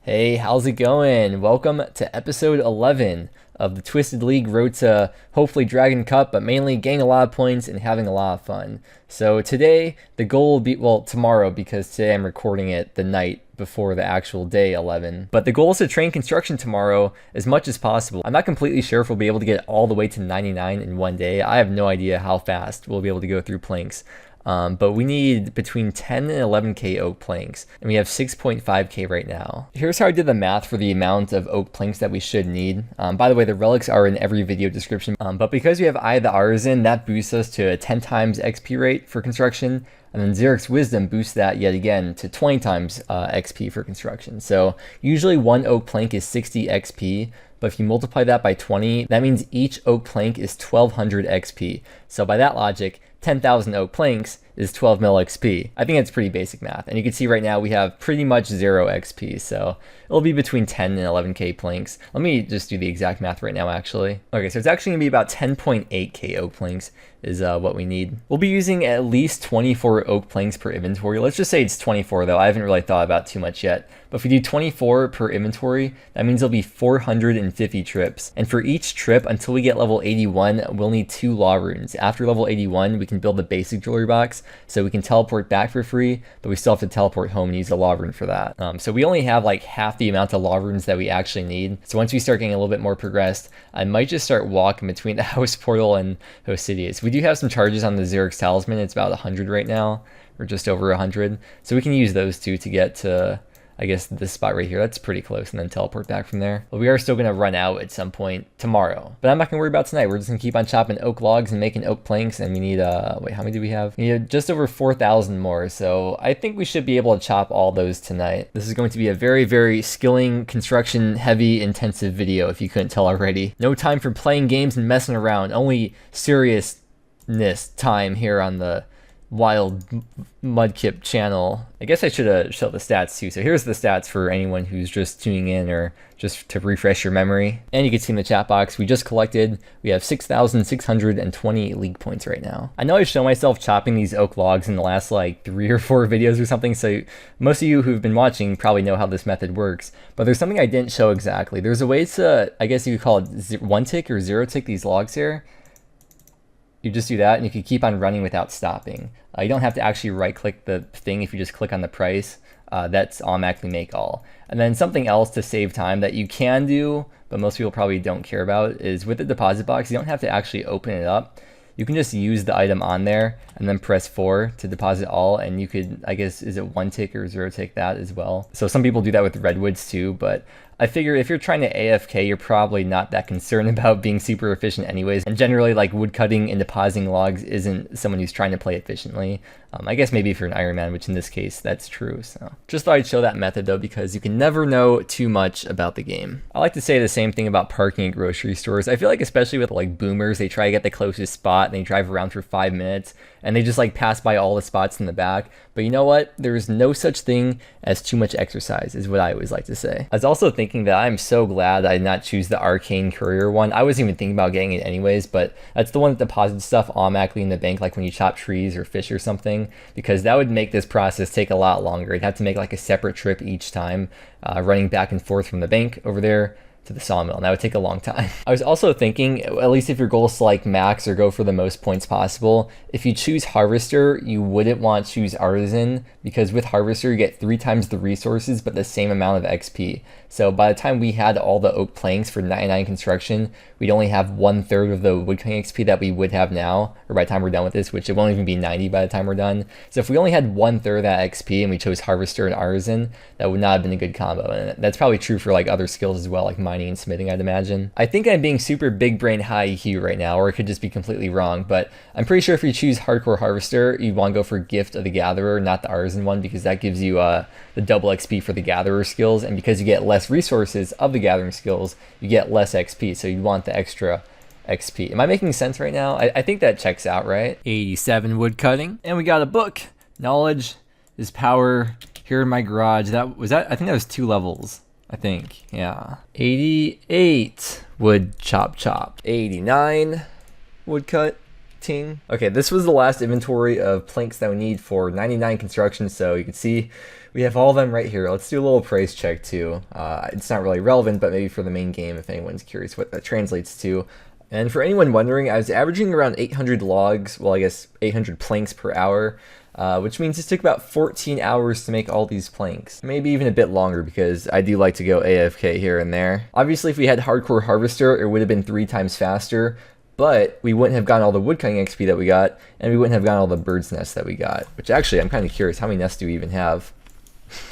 Hey, how's it going? Welcome to episode 11 of the Twisted League road to hopefully Dragon Cup, but mainly getting a lot of points and having a lot of fun. So today, the goal will be, well, tomorrow, because today I'm recording it the night before the actual day 11. But the goal is to train construction tomorrow as much as possible. I'm not completely sure if we'll be able to get all the way to 99 in one day. I have no idea how fast we'll be able to go through planks. But we need between 10 and 11k oak planks, and we have 6.5k right now. Here's how I did the math for the amount of oak planks that we should need. By the way, the relics are in every video description, but because we have Eye of the Artisan, that boosts us to a 10 times XP rate for construction, and then Xeric's Wisdom boosts that yet again to 20 times XP for construction. So usually one oak plank is 60 XP, but if you multiply that by 20, that means each oak plank is 1200 XP. So by that logic, 10,000 oak planks is 12 mil XP. I think that's pretty basic math. And you can see right now we have pretty much 0 XP. So it'll be between 10 and 11k planks. Let me just do the exact math right now, actually. Okay, so it's actually gonna be about 10.8k oak planks is what we need. We'll be using at least 24 oak planks per inventory. Let's just say it's 24 though. I haven't really thought about too much yet. But if we do 24 per inventory, that means it'll be 450 trips. And for each trip, until we get level 81, we'll need 2 law runes. After level 81, we can build the basic jewelry box, so we can teleport back for free, but we still have to teleport home and use the law rune for that. So we only have like half the amount of law runes that we actually need. So once we start getting a little bit more progressed, I might just start walking between the house portal and Hosidius. We do have some charges on the Xeric's talisman. It's about 100 right now, or just over 100. So we can use those two to get to, I guess, this spot right here. That's pretty close, and then teleport back from there. But we are still going to run out at some point tomorrow. But I'm not going to worry about tonight. We're just going to keep on chopping oak logs and making oak planks, and we need, wait, how many do we have? We need just over 4,000 more, so I think we should be able to chop all those tonight. This is going to be a very, very skilling, construction-heavy, intensive video, if you couldn't tell already. No time for playing games and messing around. Only seriousness time here on the Wild Mudkip channel. I guess I should show the stats too. So here's the stats for anyone who's just tuning in or just to refresh your memory. And you can see in the chat box, we just collected, we have 6,620 league points right now. I know I've shown myself chopping these oak logs in the last like 3 or 4 videos or something, so most of you who've been watching probably know how this method works, but there's something I didn't show exactly. There's a way to, I guess you could call it 1 tick or 0 tick these logs here. You just do that and you can keep on running without stopping. You don't have to actually right click the thing. If you just click on the price, that's automatically make all. And then something else to save time that you can do, but most people probably don't care about, is with the deposit box, you don't have to actually open it up. You can just use the item on there and then press 4 to deposit all, and you could, I guess, is it 1 tick or 0 tick that as well? So some people do that with redwoods too, but I figure if you're trying to AFK, you're probably not that concerned about being super efficient anyways. And generally, like, woodcutting and depositing logs isn't someone who's trying to play efficiently. I guess maybe if you're an Iron Man, which in this case, that's true. So just thought I'd show that method though, because you can never know too much about the game. I like to say the same thing about parking at grocery stores. I feel like especially with like boomers, they try to get the closest spot and they drive around for 5 minutes and they just like pass by all the spots in the back. But you know what? There's no such thing as too much exercise, is what I always like to say. I was also thinking that I'm so glad I did not choose the Arcane Courier one. I wasn't even thinking about getting it anyways, but that's the one that deposits stuff automatically in the bank, like when you chop trees or fish or something, because that would make this process take a lot longer. You'd have to make like a separate trip each time, running back and forth from the bank over there to the sawmill, and that would take a long time. I was also thinking, at least if your goal is to like max or go for the most points possible, if you choose Harvester, you wouldn't want to choose Artisan, because with Harvester you get 3 times the resources but the same amount of XP. So by the time we had all the oak planks for 99 construction, we'd only have 1/3 of the woodcutting XP that we would have now, or by the time we're done with this, which it won't even be 90 by the time we're done. So if we only had 1/3 of that XP and we chose Harvester and Artisan, that would not have been a good combo. And that's probably true for like other skills as well, like mining and smithing, I'd imagine. I think I'm being super big brain high EQ right now, or it could just be completely wrong, but I'm pretty sure if you choose Hardcore Harvester, you'd want to go for Gift of the Gatherer, not the Artisan one, because that gives you the double XP for the Gatherer skills, and because you get less resources of the Gathering skills, you get less XP, so you want the extra XP. Am I making sense right now? I think that checks out, right? 87 woodcutting, and we got a book. Knowledge is power. Here in my garage. I think that was 2 levels. I think, yeah. 88 wood chop. 89 woodcut. 15. Okay, this was the last inventory of planks that we need for 99 construction, so you can see we have all of them right here. Let's do a little price check too. It's not really relevant, but maybe for the main game if anyone's curious what that translates to. And for anyone wondering, I was averaging around 800 logs, well I guess 800 planks per hour, which means it took about 14 hours to make all these planks. Maybe even a bit longer because I do like to go AFK here and there. Obviously if we had Hardcore Harvester, it would have been 3 times faster, but we wouldn't have gotten all the woodcutting XP that we got, and we wouldn't have gotten all the bird's nests that we got, which actually I'm kind of curious, how many nests do we even have?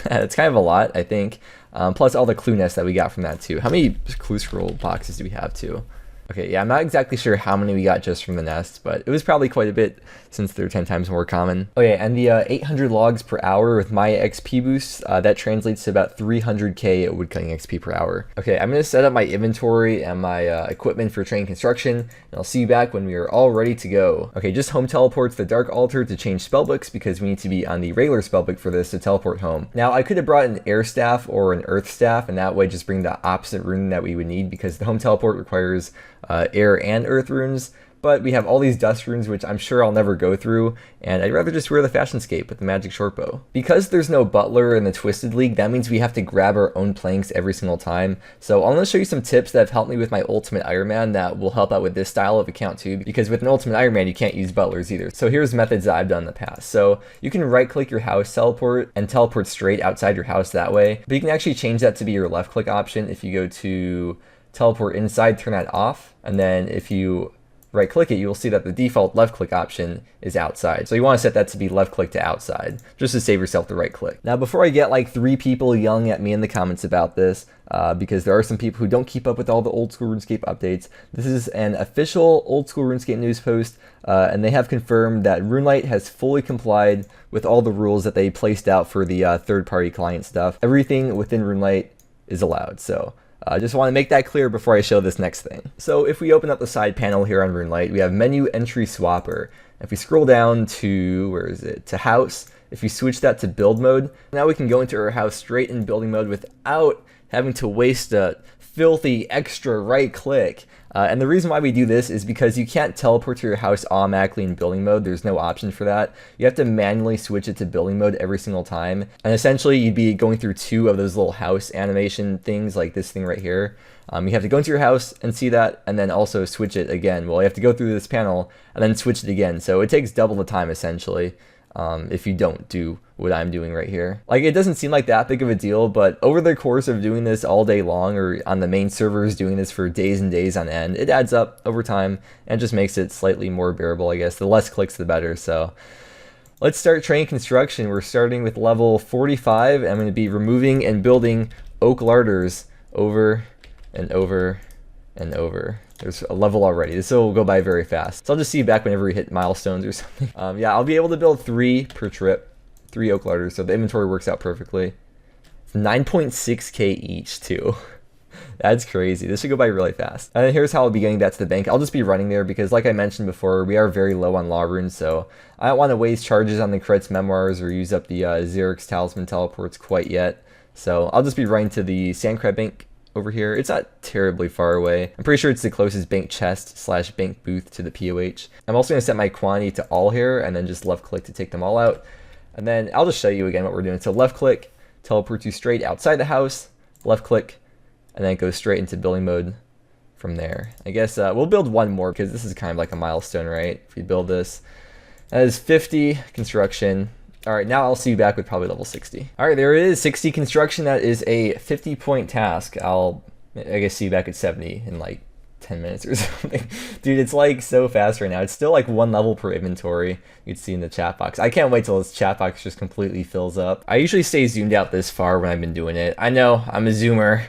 It's kind of a lot, I think. Plus all the clue nests that we got from that too. How many clue scroll boxes do we have too? Okay, yeah, I'm not exactly sure how many we got just from the nest, but it was probably quite a bit since they're 10 times more common. Okay, and the 800 logs per hour with my XP boost, that translates to about 300k woodcutting XP per hour. Okay, I'm going to set up my inventory and my equipment for train construction, and I'll see you back when we are all ready to go. Okay, just home teleports the Dark Altar to change spellbooks because we need to be on the regular spellbook for this to teleport home. Now, I could have brought an air staff or an earth staff, and that way just bring the opposite rune that we would need because the home teleport requires air and earth runes, but we have all these dust runes which I'm sure I'll never go through, and I'd rather just wear the fashion scape with the magic shortbow. Because there's no butler in the Twisted League, that means we have to grab our own planks every single time. So I'm going to show you some tips that have helped me with my Ultimate Iron Man that will help out with this style of account too, because with an Ultimate Iron Man you can't use butlers either. So here's methods that I've done in the past. So you can right click your house teleport and teleport straight outside your house that way, but you can actually change that to be your left click option. If you go to teleport inside, turn that off, and then if you right click it, you will see that the default left click option is outside. So you want to set that to be left click to outside, just to save yourself the right click. Now before I get like 3 people yelling at me in the comments about this, because there are some people who don't keep up with all the Old School RuneScape updates, this is an official Old School RuneScape news post, and they have confirmed that RuneLite has fully complied with all the rules that they placed out for the third-party client stuff. Everything within RuneLite is allowed, so I just want to make that clear before I show this next thing. So if we open up the side panel here on RuneLite, we have menu entry swapper. If we scroll down to, where is it, to house, if we switch that to build mode, now we can go into our house straight in building mode without having to waste a filthy extra right click. And the reason why we do this is because you can't teleport to your house automatically in building mode. There's no option for that. You have to manually switch it to building mode every single time. And essentially you'd be going through 2 of those little house animation things like this thing right here. You have to go into your house and see that, and then also switch it again. Well, you have to go through this panel and then switch it again. So it takes double the time essentially. If you don't do what I'm doing right here. Like, it doesn't seem like that big of a deal, but over the course of doing this all day long, or on the main servers doing this for days and days on end, it adds up over time and just makes it slightly more bearable, I guess. The less clicks, the better. So let's start train construction. We're starting with level 45. I'm going to be removing and building oak larders over and over and over. There's a level already. This will go by very fast. So I'll just see you back whenever we hit milestones or something. Yeah, I'll be able to build 3 per trip. 3 oak larders, so the inventory works out perfectly. 9.6k each too. That's crazy. This should go by really fast. And here's how I'll be getting that to the bank. I'll just be running there because, like I mentioned before, we are very low on law runes, so I don't want to waste charges on the Credits Memoirs or use up the Xeric's Talisman teleports quite yet. So I'll just be running to the Sandcrab Bank over here. It's not terribly far away. I'm pretty sure it's the closest bank chest / bank booth to the POH. I'm also going to set my quantity to all here and then just left click to take them all out. And then I'll just show you again what we're doing. So left click, teleport you straight outside the house, left click, and then it goes straight into building mode from there. I guess we'll build 1 more because this is kind of like a milestone, right? If we build this. That is 50 construction. All right, now I'll see you back with probably level 60. All right, there it is, 60 construction. That is a 50-point task. I guess see you back at 70 in like 10 minutes or something. Dude, it's like so fast right now. It's still like 1 level per inventory. You'd see in the chat box. I can't wait till this chat box just completely fills up. I usually stay zoomed out this far when I've been doing it. I know, I'm a zoomer.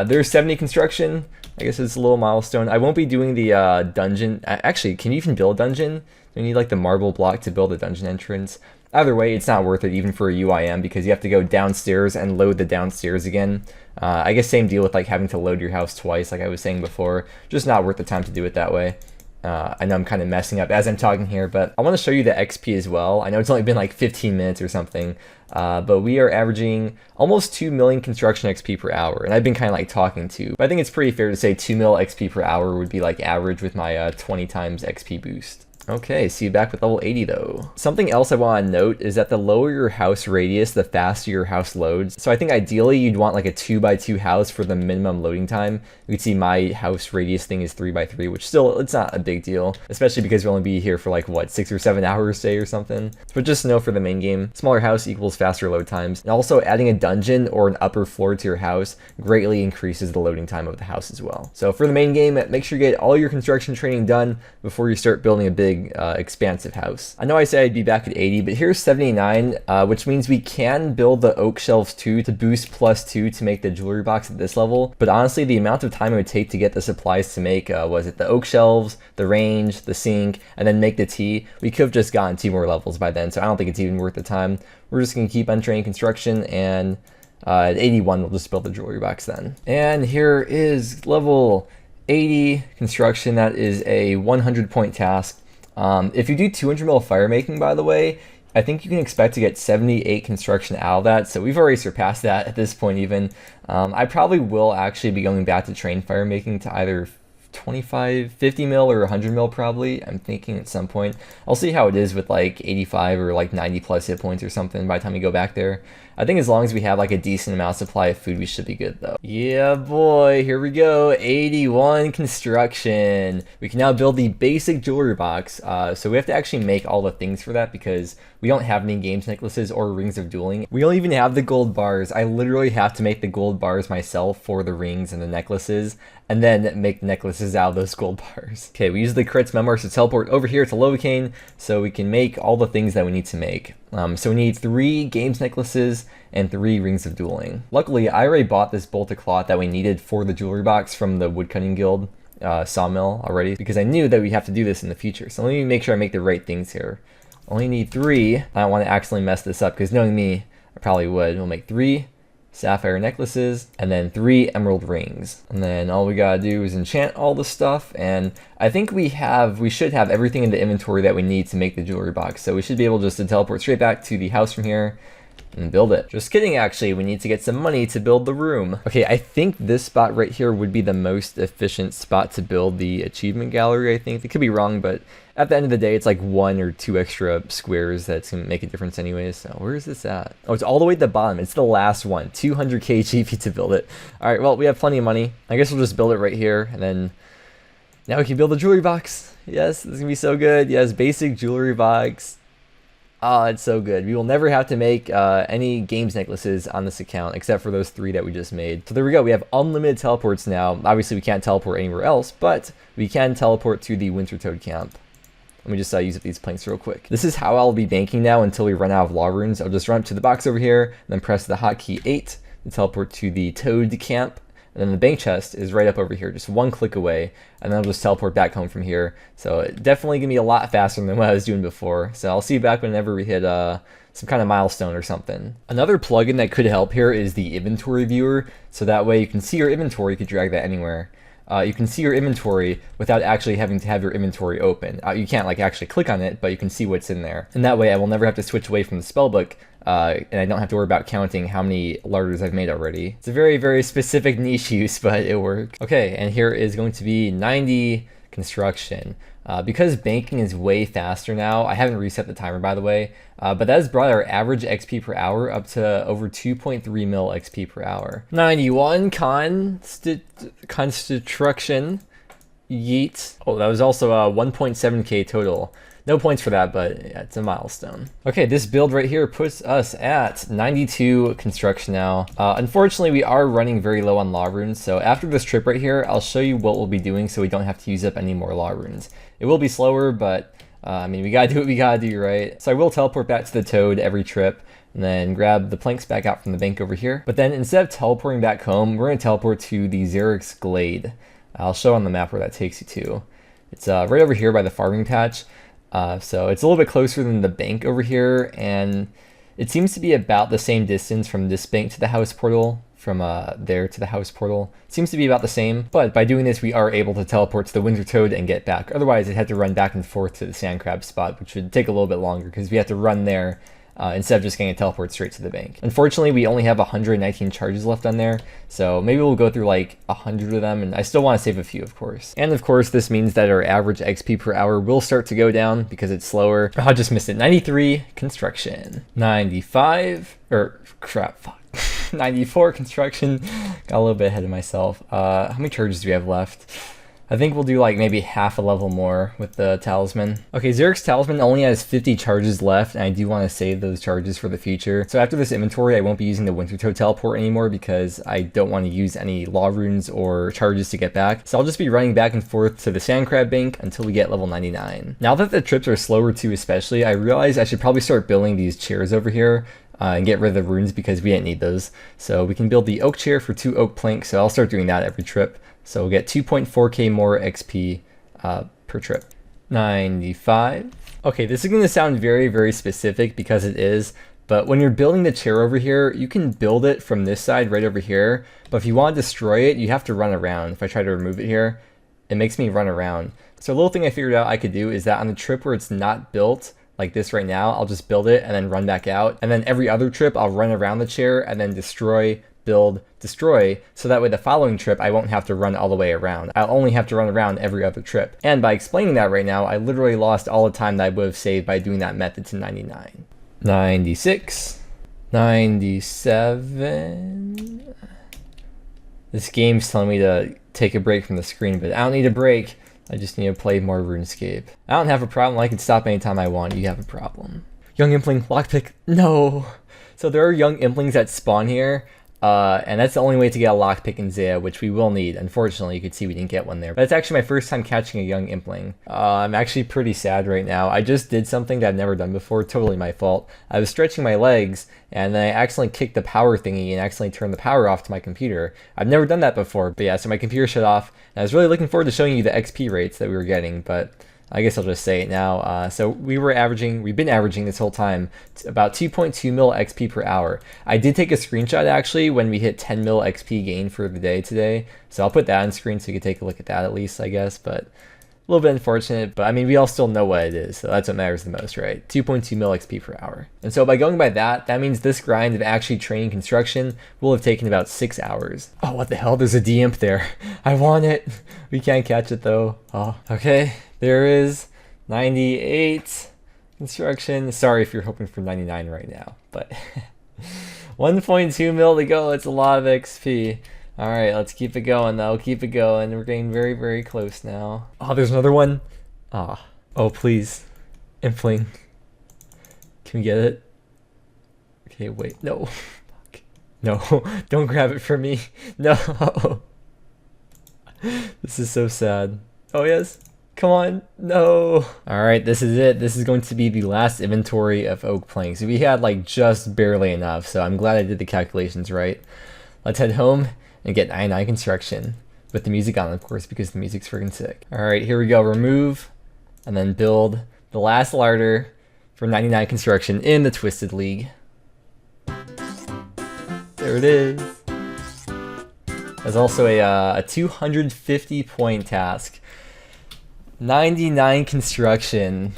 There's 70 construction. I guess it's a little milestone. I won't be doing the dungeon. Actually, can you even build a dungeon? Do you need like the marble block to build a dungeon entrance? Either way, it's not worth it even for a UIM because you have to go downstairs and load the downstairs again. I guess same deal with like having to load your house twice like I was saying before. Just not worth the time to do it that way. I know I'm kind of messing up as I'm talking here, but I want to show you the XP as well. I know it's only been like 15 minutes or something, but we are averaging almost 2 million construction XP per hour, and I've been kind of like talking to. But I think it's pretty fair to say 2 mil XP per hour would be like average with my 20 times XP boost. Okay, see you back with level 80 though. Something else I want to note is that the lower your house radius, the faster your house loads. So I think ideally you'd want like a 2x2 house for the minimum loading time. You can see my house radius thing is 3x3, which still, it's not a big deal, especially because we'll only be here for like what, 6 or 7 hours a day or something. But just know for the main game, smaller house equals faster load times. And also adding a dungeon or an upper floor to your house greatly increases the loading time of the house as well. So for the main game, make sure you get all your construction training done before you start building a big expansive house. I know I said I'd be back at 80, but here's 79, which means we can build the oak shelves too to boost +2 to make the jewelry box at this level. But honestly, the amount of time it would take to get the supplies to make, was it the oak shelves, the range, the sink, and then make the tea, we could have just gotten 2 more levels by then, so I don't think it's even worth the time. We're just going to keep on training construction, and at 81 we'll just build the jewelry box then. And here is level 80 construction. That is a 100-point task. If you do 200 mil fire making, by the way, I think you can expect to get 78 construction out of that, so we've already surpassed that at this point even. I probably will actually be going back to train fire making to either 25, 50 mil or 100 mil probably, I'm thinking at some point. I'll see how it is with like 85 or like 90 plus hit points or something by the time we go back there. I think as long as we have like a decent amount of supply of food, we should be good though. Yeah boy, here we go, 81 construction. We can now build the basic jewelry box. So we have to actually make all the things for that because we don't have any games necklaces or rings of dueling. We don't even have the gold bars. I literally have to make the gold bars myself for the rings and the necklaces, and then make necklaces out of those gold bars. Okay, we use the crits memoirs to teleport over here to Lowcane so we can make all the things that we need to make. So we need 3 games necklaces and 3 rings of dueling. Luckily, I already bought this bolt of cloth that we needed for the jewelry box from the Woodcutting Guild sawmill already, because I knew that we have to do this in the future. So let me make sure I make the right things here. Only need 3. I don't want to accidentally mess this up because knowing me, I probably would. We'll make 3 sapphire necklaces and then 3 emerald rings, and then all we gotta do is enchant all the stuff, and I think we should have everything in the inventory that we need to make the jewelry box, so we should be able just to teleport straight back to the house from here and build it. Just kidding, actually, we need to get some money to build the room. Okay, I think this spot right here would be the most efficient spot to build the achievement gallery, I think. It could be wrong, but at the end of the day, it's like 1 or 2 extra squares that's gonna make a difference anyways. So where is this at? Oh, it's all the way at the bottom. It's the last one, 200k GP to build it. All right, well, we have plenty of money. I guess we'll just build it right here, and then now we can build the jewelry box. Yes, this is gonna be so good. Yes, basic jewelry box. Oh, it's so good. We will never have to make any games necklaces on this account except for those 3 that we just made. So there we go. We have unlimited teleports now. Obviously, we can't teleport anywhere else, but we can teleport to the Winter Toad camp. Let me just use up these planks real quick. This is how I'll be banking now until we run out of law runes. I'll just run up to the box over here, and then press the hotkey 8 to teleport to the Toad camp. And then the bank chest is right up over here, just 1 click away, and then I'll just teleport back home from here. So it definitely gonna be a lot faster than what I was doing before. So I'll see you back whenever we hit some kind of milestone or something. Another plugin that could help here is the inventory viewer. So that way you can see your inventory, you can drag that anywhere. You can see your inventory without actually having to have your inventory open. You can't like actually click on it, but you can see what's in there. And that way I will never have to switch away from the spellbook, and I don't have to worry about counting how many larders I've made already. It's a very, very specific niche use, but it works. Okay, and here is going to be 90 construction. Because banking is way faster now, I haven't reset the timer by the way, but that has brought our average XP per hour up to over 2.3 mil XP per hour. 91 construction. Yeet. Oh, that was also 1.7k total. No points for that, but yeah, it's a milestone. Okay, this build right here puts us at 92 construction now. Unfortunately, we are running very low on law runes, so after this trip right here, I'll show you what we'll be doing so we don't have to use up any more law runes. It will be slower, but I mean, we gotta do what we gotta do, right? So I will teleport back to the Toad every trip, and then grab the planks back out from the bank over here. But then instead of teleporting back home, we're gonna teleport to the Xeric's Glade. I'll show on the map where that takes you to. It's right over here by the farming patch. So it's a little bit closer than the bank over here, and it seems to be about the same distance from this bank to the house portal, from there to the house portal. It seems to be about the same, but by doing this we are able to teleport to the Winter Toad and get back. Otherwise I'd have to run back and forth to the sand crab spot, which would take a little bit longer because we have to run there instead of just getting a teleport straight to the bank. Unfortunately, we only have 119 charges left on there, so maybe we'll go through like 100 of them, and I still want to save a few, of course. And of course, this means that our average XP per hour will start to go down because it's slower. Oh, I just missed it. 93 construction. 95, or crap, fuck. 94 construction. Got a little bit ahead of myself. How many charges do we have left? I think we'll do like maybe half a level more with the talisman. Okay, Xeric's talisman only has 50 charges left, and I do want to save those charges for the future. So after this inventory, I won't be using the Wintertoad teleport anymore because I don't want to use any law runes or charges to get back. So I'll just be running back and forth to the sand crab bank until we get level 99. Now that the trips are slower too especially, I realize I should probably start building these chairs over here and get rid of the runes because we didn't need those. So we can build the oak chair for 2 oak planks, so I'll start doing that every trip. So we'll get 2.4k more XP per trip. 95. Okay, this is going to sound very, very specific because it is, but when you're building the chair over here, you can build it from this side right over here, but if you want to destroy it, you have to run around. If I try to remove it here, it makes me run around. So a little thing I figured out I could do is that on the trip where it's not built, like this right now, I'll just build it and then run back out. And then every other trip, I'll run around the chair and then destroy, build, destroy, so that way the following trip I won't have to run all the way around. I'll only have to run around every other trip. And by explaining that right now, I literally lost all the time that I would have saved by doing that method to 99. 96. 97. This game's telling me to take a break from the screen, but I don't need a break. I just need to play more RuneScape. I don't have a problem. I can stop anytime I want. You have a problem. Young Impling, lockpick. No. So there are young Implings that spawn here. And that's the only way to get a lockpick in Zaya, which we will need. Unfortunately, you could see we didn't get one there. But it's actually my first time catching a young Impling. I'm actually pretty sad right now. I just did something that I've never done before, totally my fault. I was stretching my legs, and then I accidentally kicked the power thingy and accidentally turned the power off to my computer. I've never done that before, but yeah, so my computer shut off. And I was really looking forward to showing you the XP rates that we were getting, but I guess I'll just say it now. So we've been averaging this whole time about 2.2 mil XP per hour. I did take a screenshot actually when we hit 10 mil XP gain for the day today. So I'll put that on screen so you can take a look at that at least, I guess. But a little bit unfortunate, but I mean, we all still know what it is. So that's what matters the most, right? 2.2 mil XP per hour. And so by going by that, that means this grind of actually training construction will have taken about 6 hours. Oh, what the hell? There's a D-imp there. I want it. We can't catch it though. Oh, okay. There is 98 construction. Sorry if you're hoping for 99 right now, but 1.2 mil to go. It's a lot of XP. All right, let's keep it going though. Keep it going. We're getting very, very close now. Oh, there's another one. Ah, oh please, Impling. Can we get it? Okay, wait. No, no, don't grab it from me. No. This is so sad. Oh yes. Come on, no. All right, this is it. This is going to be the last inventory of oak planks. We had like just barely enough, so I'm glad I did the calculations right. Let's head home and get 99 construction with the music on, of course, because the music's freaking sick. All right, here we go. Remove and then build the last larder for 99 construction in the Twisted League. There it is. There's also a 250 point task. 99 construction.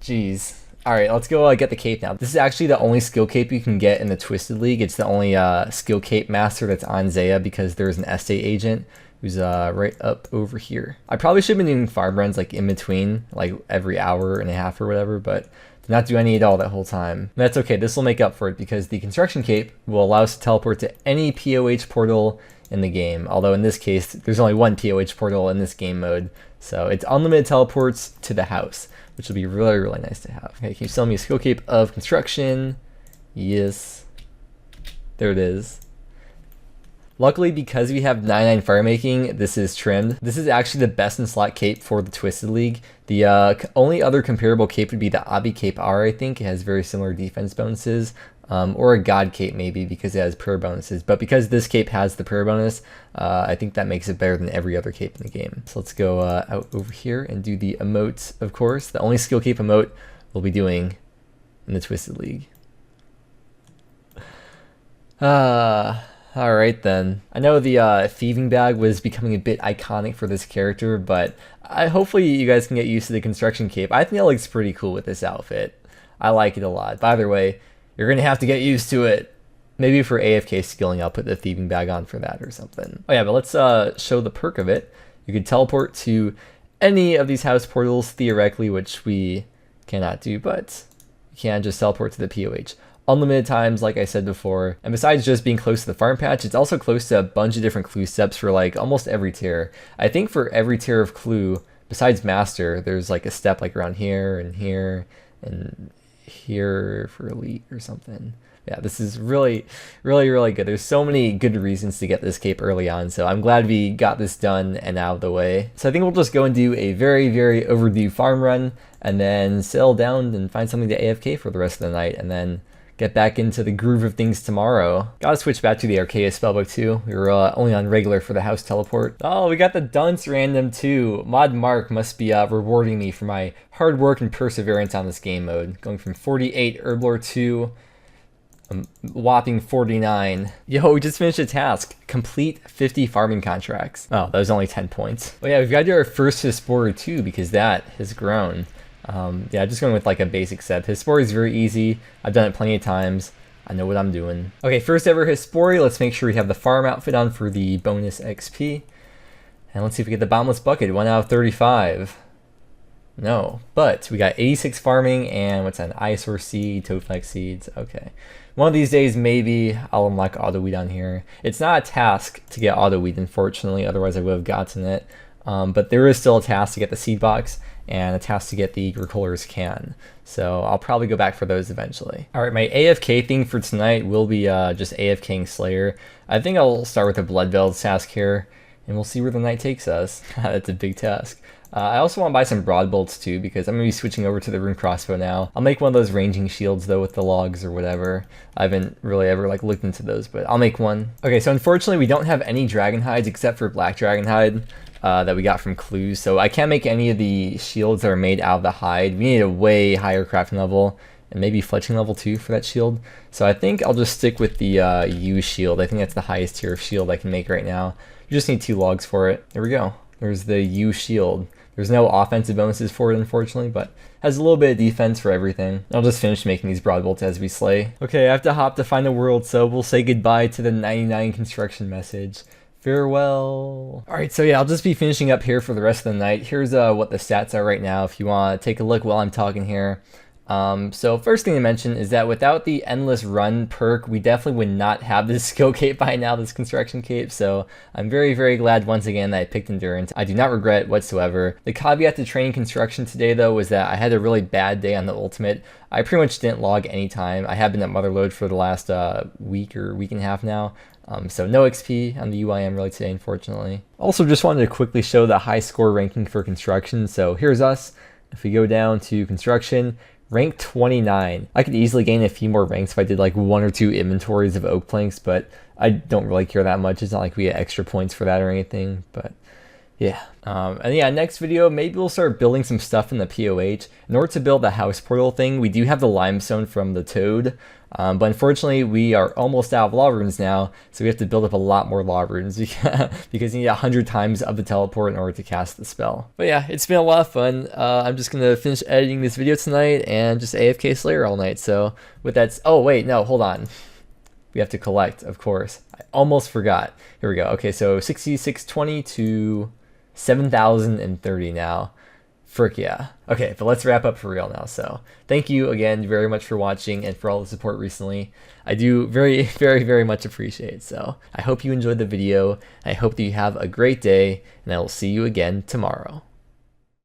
Jeez. Alright, let's go get the cape now. This is actually the only skill cape you can get in the Twisted League. It's the only skill cape master that's on Zaya because there's an estate agent who's right up over here. I probably should have been doing farm runs like in between, like every hour and a half or whatever, but did not do any at all that whole time. And that's okay, this will make up for it because the construction cape will allow us to teleport to any POH portal in the game. Although in this case, there's only one POH portal in this game mode. So it's unlimited teleports to the house, which will be really, really nice to have. Okay, can you sell me a skill cape of construction? Yes. There it is. Luckily, because we have 99 firemaking, this is trimmed. This is actually the best in slot cape for the Twisted League. The only other comparable cape would be the Abi Cape R, I think. It has very similar defense bonuses. Or a God cape maybe because it has prayer bonuses. But because this cape has the prayer bonus, I think that makes it better than every other cape in the game. So let's go out over here and do the emotes, of course. The only skill cape emote we'll be doing in the Twisted League. Alright then. I know the thieving bag was becoming a bit iconic for this character, but hopefully you guys can get used to the construction cape. I think that looks pretty cool with this outfit. I like it a lot. By the way, you're going to have to get used to it. Maybe for AFK skilling, I'll put the thieving bag on for that or something. Oh yeah, but let's show the perk of it. You can teleport to any of these house portals theoretically, which we cannot do, but you can just teleport to the POH. Unlimited times, like I said before. And besides just being close to the farm patch, it's also close to a bunch of different clue steps for like almost every tier. I think for every tier of clue, besides master, there's like a step like around here and here for elite or something. Yeah, this is really good. There's so many good reasons to get this cape early on, so I'm glad we got this done and out of the way. So I think we'll just go and do a very overdue farm run, and then settle down and find something to AFK for the rest of the night, and then get back into the groove of things tomorrow. Gotta switch back to the Arceus spellbook too. We were only on regular for the house teleport. Oh, we got the dunce random too. Mod Mark must be rewarding me for my hard work and perseverance on this game mode. Going from 48 Herblore to a whopping 49. Yo, we just finished a task. Complete 50 farming contracts. Oh, that was only 10 points. Oh yeah, we've got to do our first Hispori too, because that has grown. Yeah, just going with like a basic set. Hispori is very easy. I've done it plenty of times. I know what I'm doing. Okay, first ever Hispori. Let's make sure we have the farm outfit on for the bonus XP. And let's see if we get the Boundless Bucket. 1 out of 35. No, but we got 86 farming and what's that? An Eyesore Seed, Toadflex Seeds. Okay. One of these days, maybe I'll unlock Auto Weed on here. It's not a task to get Auto Weed, unfortunately. Otherwise, I would have gotten it. But there is still a task to get the Seed Box and a task to get the Agricoler's Can. So I'll probably go back for those eventually. All right, my AFK thing for tonight will be just AFKing Slayer. I think I'll start with a Blood Veiled task here, and we'll see where the night takes us. That's a big task. I also want to buy some broad bolts too, because I'm going to be switching over to the rune crossbow now. I'll make one of those ranging shields though with the logs or whatever. I haven't really ever like looked into those, but I'll make one. Okay, so unfortunately we don't have any dragon hides except for black dragon hide that we got from clues, so I can't make any of the shields that are made out of the hide. We need a way higher crafting level and maybe fletching level 2 for that shield. So I think I'll just stick with the U shield. I think that's the highest tier of shield I can make right now. You just need 2 logs for it. There we go. There's the U shield. There's no offensive bonuses for it, unfortunately, but has a little bit of defense for everything. I'll just finish making these broad bolts as we slay. Okay, I have to hop to find a world, so we'll say goodbye to the 99 construction message. Farewell. Alright, so yeah, I'll just be finishing up here for the rest of the night. Here's what the stats are right now if you want to take a look while I'm talking here. So first thing to mention is that without the Endless Run perk, we definitely would not have this skill cape by now, this construction cape, so I'm very glad once again that I picked Endurance. I do not regret whatsoever. The caveat to training construction today though was that I had a really bad day on the ultimate. I pretty much didn't log any time. I have been at Motherload for the last week or week and a half now. So no XP on the UIM really today, unfortunately. Also just wanted to quickly show the high score ranking for construction. So here's us. If we go down to construction, rank 29. I could easily gain a few more ranks if I did like 1 or 2 inventories of oak planks, but I don't really care that much. It's not like we get extra points for that or anything, but yeah. And yeah, next video, maybe we'll start building some stuff in the POH. In order to build the house portal thing, we do have the limestone from the toad, but unfortunately we are almost out of law runes now, so we have to build up a lot more law runes because you need 100 times of the teleport in order to cast the spell. But yeah, it's been a lot of fun. I'm just gonna finish editing this video tonight and just AFK Slayer all night. So with that, oh wait, no, hold on. We have to collect, of course. I almost forgot. Here we go. Okay, so 6620 to 7,030 now. Frick yeah. Okay, but let's wrap up for real now. So thank you again very much for watching and for all the support recently. I do very much appreciate it. So I hope you enjoyed the video. I hope that you have a great day, and I will see you again tomorrow.